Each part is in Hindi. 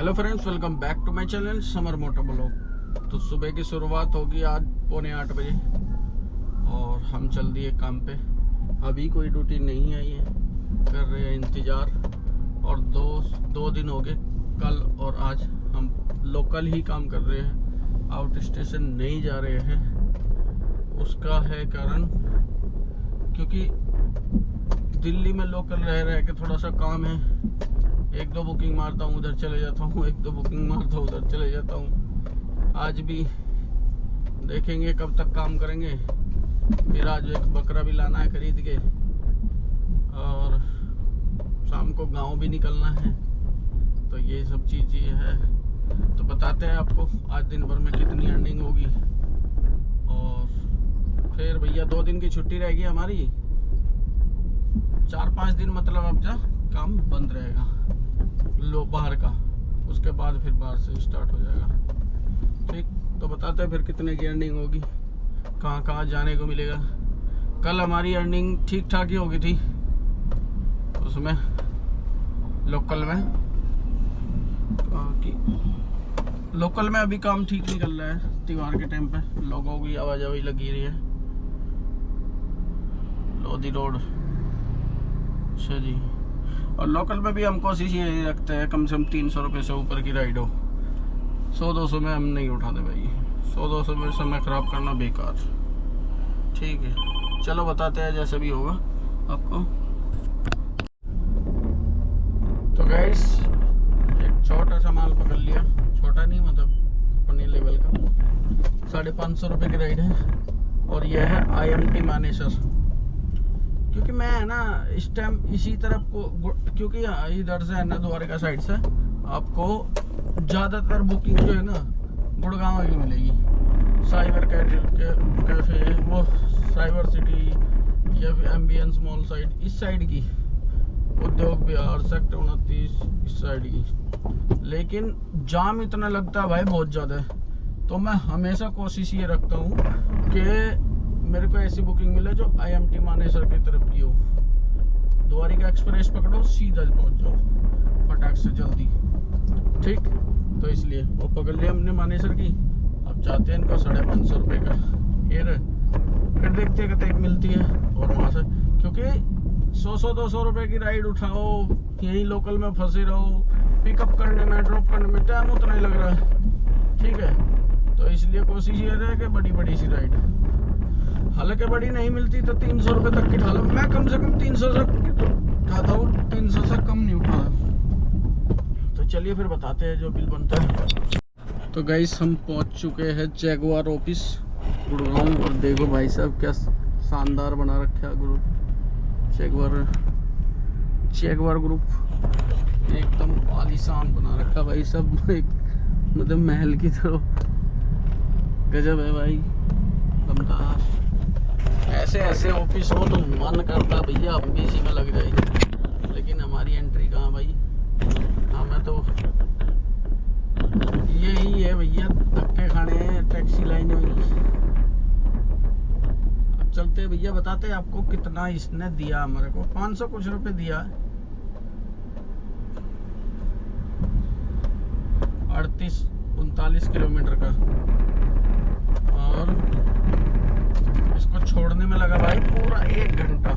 Hello friends, welcome back to my channel Samar motor blog. तो सुबह की शुरुआत होगी आज 7:45 बजे और हम चल दिए काम पे। अभी कोई ड्यूटी नहीं आई है, कर रहे हैं इंतज़ार। और दो दिन हो गए, कल और आज हम लोकल ही काम कर रहे हैं, आउट स्टेशन नहीं जा रहे हैं। उसका है कारण क्योंकि दिल्ली में लोकल रह के थोड़ा सा काम है। एक दो बुकिंग मारता हूँ, उधर चले जाता हूँ, एक दो बुकिंग मारता हूँ, उधर चले जाता हूँ। आज भी देखेंगे कब तक काम करेंगे। फिर आज एक बकरा भी लाना है खरीद के, और शाम को गांव भी निकलना है। तो ये सब चीज़ ये है। तो बताते हैं आपको आज दिन भर में कितनी अर्निंग होगी। और फिर भैया 2 दिन की छुट्टी रहेगी हमारी, 4-5 दिन मतलब अब जा काम बंद रहेगा बाहर का। उसके बाद फिर बाहर से स्टार्ट हो जाएगा। ठीक, तो बताते हैं फिर कितने की अर्निंग होगी, कहाँ कहाँ जाने को मिलेगा। कल हमारी अर्निंग ठीक ठाक ही होगी थी, उसमें लोकल में लोकल में अभी काम ठीक निकल रहा है। त्योहार के टाइम पे लोगों की आवाजाही लगी रही है। लोधी रोड, अच्छा जी। और लोकल में भी हम कोशिश यही रखते हैं कम से कम 300 रुपये से ऊपर की राइड हो। 100-200 में हम नहीं उठाते भाई, 100-200 में समय ख़राब करना बेकार। ठीक है, चलो बताते हैं जैसे भी होगा आपको। तो गाइस एक छोटा सा माल पकड़ लिया, छोटा नहीं मतलब अपने लेवल का। 550 रुपये की राइड है और यह है IMT मानेसर। क्योंकि मैं है ना इस टाइम इसी तरफ को, क्योंकि इधर से है ना द्वारका साइड से आपको ज़्यादातर बुकिंग जो है ना गुड़गांव की मिलेगी। साइबर कैफे, वो साइबर सिटी या फिर एम्बियंस मॉल साइड, इस साइड की, उद्योग विहार सेक्टर 29 इस साइड की। लेकिन जाम इतना लगता है भाई, बहुत ज़्यादा है। तो मैं हमेशा कोशिश ये रखता हूँ कि मेरे को ऐसी बुकिंग मिले जो IMT मानेसर की तरफ की हो। द्वारिका एक्सप्रेस पकड़ो, सीधा पहुंच जाओ फटाक से जल्दी। ठीक, तो इसलिए वो पकड़ लिया हमने मानेसर की। अब चाहते हैं इनको 550 रुपये का फिर देखते कितने मिलती है। और वहाँ से क्योंकि 100-200 रुपये की राइड उठाओ, यहीं लोकल में फंसे रहो, पिकअप करने में ड्रॉप करने में टाइम उतना ही लग रहा है। ठीक है, तो इसलिए कोशिश ये रहे कि बड़ी सी राइड, हालांकि बड़ी नहीं मिलती तो 300 रुपये तक की उठा लो। मैं कम से कम 300 से उठाता हूँ, 300 से कम नहीं उठाता। तो चलिए फिर बताते हैं जो बिल बनता है। तो गाइस हम पहुँच चुके हैं जैगुआर ऑफिस गुड़गांव। और देखो भाई साहब क्या शानदार बना रखा है ग्रुप, जैगुआर ग्रुप एकदम आलीशान बना रखा भाई सब, एक मतलब महल की तरह। गजब है भाई, दमदार। ऐसे ऑफिस हो तो मन करता भैया हम भी इसी में लग जाए, लेकिन हमारी एंट्री कहाँ भाई। हमें तो यही है भैया, धक्के खाने हैं टैक्सी लाइन में। अब चलते हैं भैया, बताते हैं आपको कितना इसने दिया हमारे को। 500 कुछ रुपए दिया, 38-39 किलोमीटर का। और इसको छोड़ने में लगा भाई पूरा 1 घंटा।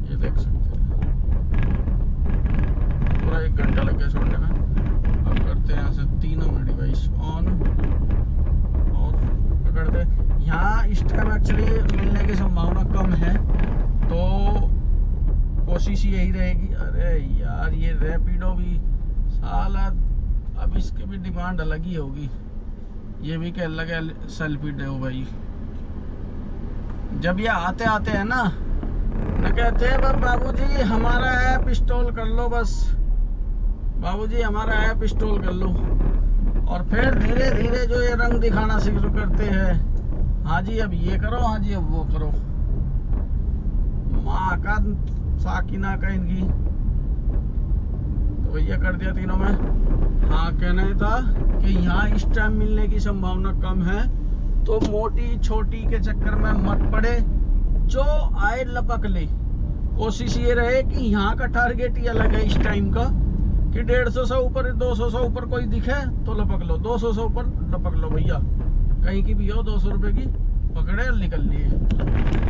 ये देख सकते हैं, पूरा 1 घंटा लग गया छोड़ने में। अब करते हैं यहाँ से तीनों में डिवाइस ऑन और पकड़ दे। यहाँ इस टाइम एक्चुअली मिलने की संभावना कम है, तो कोशिश यही रहेगी। अरे यार ये रैपिडो भी साला, अब इसकी भी डिमांड अलग ही होगी। ये भी क्या लगे सेल्फी दे भाई। जब ये आते हैं ना कहते हैं बाबूजी हमारा ऐप इंस्टॉल कर लो, बस बाबूजी हमारा ऐप इंस्टॉल कर लो। और फिर धीरे धीरे जो ये रंग दिखाना शुरू करते हैं, हाँ जी अब ये करो, हाँ जी अब वो करो। माँ का साकिना का इनकी। तो भैया कर दिया तीनों में। हाँ, कहना था कि यहाँ इस टाइम मिलने की संभावना कम है, तो मोटी छोटी के चक्कर में मत पड़े, जो आए लपक ले। कोशिश ये रहे कि यहाँ का टारगेट ये अलग है इस टाइम का कि 150 से ऊपर 200 से ऊपर कोई दिखे तो लपक लो, 200 से ऊपर लपक लो भैया, कहीं की भी हो 200 रुपए की पकड़े और निकल लिए।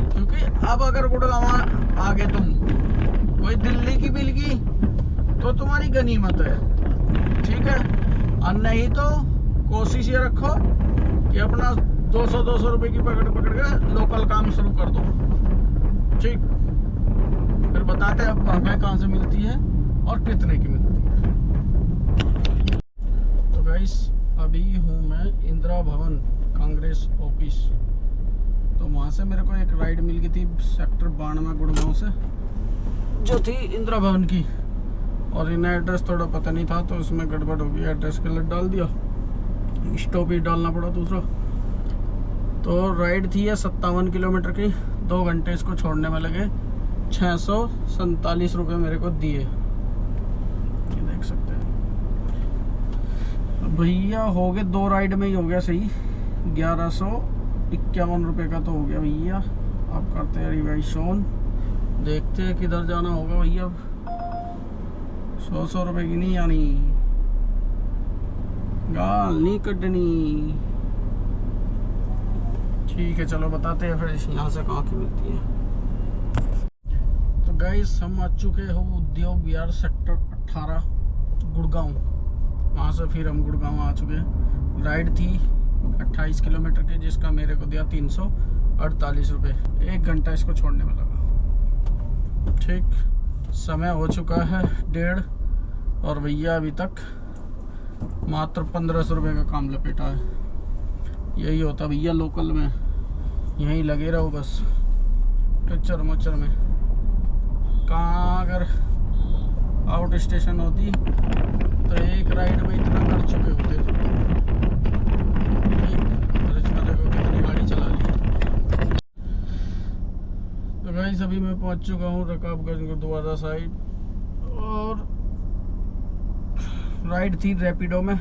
क्योंकि अब अगर गुड़गांव आगे तुम कोई दिल्ली की मिल गई तो तुम्हारी गनीमत है, ठीक है। और नहीं तो कोशिश ये रखो कि अपना 200 रुपए की पकड़ के लोकल काम शुरू कर दो, ठीक। फिर बताते हैं अब हमें कहाँ से मिलती है और कितने की मिलती है। तो गाइस अभी हूँ मैं इंदिरा भवन कांग्रेस ऑफिस। तो वहाँ से मेरे को एक राइड मिल गई थी सेक्टर 92 गुड़गांव से, जो थी इंदिरा भवन की। और इन्हें एड्रेस थोड़ा पता नहीं था तो उसमें गड़बड़ हो गई, एड्रेस गलत डाल दिया, स्टॉप ही डालना पड़ा दूसरा। तो राइड थी ये 57 किलोमीटर की, 2 घंटे इसको छोड़ने में लगे, 647 रुपये मेरे को दिए, ये देख सकते हैं भैया। हो गए 2 राइड में ही हो गया सही, 1151 रुपये का तो हो गया भैया। अब करते हैं रिवाइजन, देखते हैं किधर जाना होगा भैया। 100 रुपये की नहीं आनी, गाल नहीं कटनी, ठीक है। चलो बताते हैं फिर यहाँ से कहाँ की मिलती है। तो गाइस हम आ चुके हो उद्योग विहार सेक्टर 18 गुड़गांव। वहाँ से फिर हम गुड़गांव आ चुके हैं। राइड थी 28 किलोमीटर की, जिसका मेरे को दिया 348 रुपये। 1 घंटा इसको छोड़ने में लगा, ठीक। समय हो चुका है 1:30 और भैया अभी तक मात्र 1500 रुपये का काम लपेटा है। यही होता भैया लोकल में, यहीं लगे रहो बस टचर मचर में। कहाँ अगर आउट स्टेशन होती तो एक राइड में इतना कर चुके होते, और इसमें देखो कितनी गाड़ी चला ली। तो गाइस अभी मैं पहुंच चुका हूँ रकाबगंज गुरुद्वारा साइड। और राइड थी रैपिडो में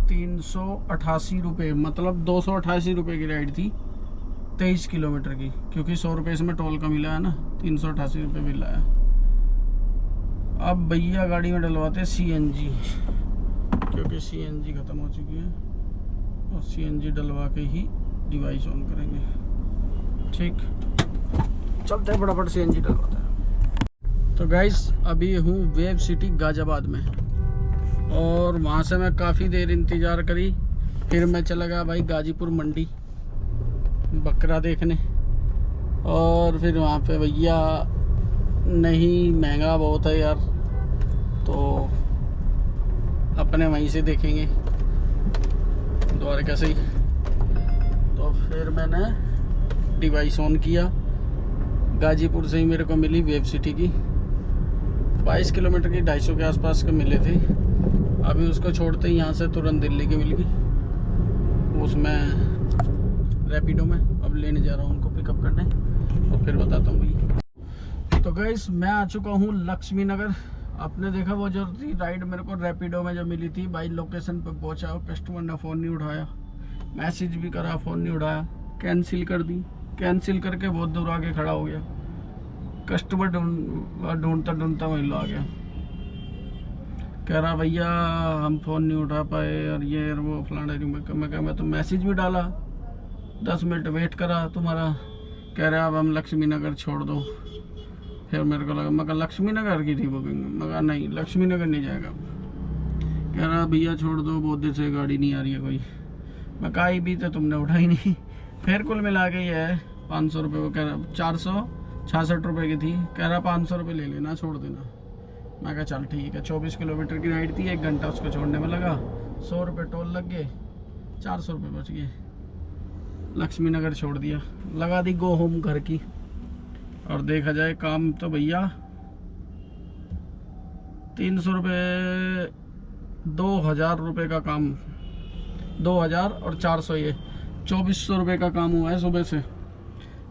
388 रुपये, मतलब 288 रुपये की राइड थी 23 किलोमीटर की, क्योंकि 100 रुपये इसमें टोल का मिला है ना, 388 रुपये मिला है। अब भैया गाड़ी में डलवाते हैं CNG, क्योंकि CNG ख़त्म हो चुकी है और CNG डलवा के ही डिवाइस ऑन करेंगे, ठीक। चलते हैं फटाफट CNG डलवाते हैं। तो गाइस अभी हूँ वेब सिटी गाजियाबाद में, और वहाँ से मैं काफ़ी देर इंतज़ार करी। फिर मैं चला गया भाई गाजीपुर मंडी बकरा देखने। और फिर वहाँ पे भैया नहीं, महंगा बहुत है यार, तो अपने वहीं से देखेंगे द्वारका से ही। तो फिर मैंने डिवाइस ऑन किया। गाजीपुर से ही मेरे को मिली वेब सिटी की, 22 किलोमीटर की, 250 के आसपास के मिले थे। अभी उसको छोड़ते ही यहाँ से तुरंत दिल्ली की मिल गई, उसमें रैपिडो में। अब लेने जा रहा हूँ उनको पिकअप करने और फिर बताता हूँ भाई। तो गाइस मैं आ चुका हूँ लक्ष्मी नगर। आपने देखा वो जो थी राइड मेरे को रैपिडो में जो मिली थी, भाई लोकेशन पे पहुँचा, कस्टमर ने फ़ोन नहीं उठाया, मैसेज भी करा, फ़ोन नहीं उठाया, कैंसिल कर दी। कैंसिल करके बहुत दूर आके खड़ा हो गया, कस्टमर ढूंढता ढूंढता वहीं लो आ गया। कह रहा भैया हम फ़ोन नहीं उठा पाए और ये और वो फलाना। मैं तो मैसेज भी डाला, 10 मिनट वेट करा तुम्हारा। कह रहा अब हम लक्ष्मी नगर छोड़ दो। फिर मेरे को लगा, मैं कहा लक्ष्मी नगर की थी बुकिंग, मैं कहा नहीं लक्ष्मी नगर नहीं जाएगा। कह रहा भैया छोड़ दो, बहुत देर से गाड़ी नहीं आ रही है कोई। मैं कहा भी तो तुमने उठाई नहीं। फिर कुल मिला के ये है 500 रुपये। वो कह रहा 466 रुपये की थी, कह रहा 500 रुपये ले लेना, छोड़ देना। मैं कहा चल ठीक है। 24 किलोमीटर की राइड थी, 1 घंटा उसको छोड़ने में लगा, 100 रुपये टोल लग गए, 400 रुपये बच गए। लक्ष्मी नगर छोड़ दिया, लगा दी गो होम घर की। और देखा जाए काम तो भैया 300 रुपये, 2000 रुपये का काम, 2000 और 400, ये 2400 रुपये का काम हुआ है सुबह से।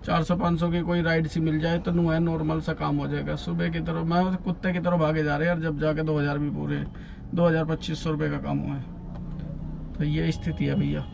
400-500 की कोई राइड सी मिल जाए तो है नॉर्मल सा काम हो जाएगा। सुबह की तरफ मैं कुत्ते की तरफ भागे जा रहे हैं, और जब जाके 2000 भी पूरे, 2000-2500 रुपये का काम हुआ है। तो ये स्थिति है भैया।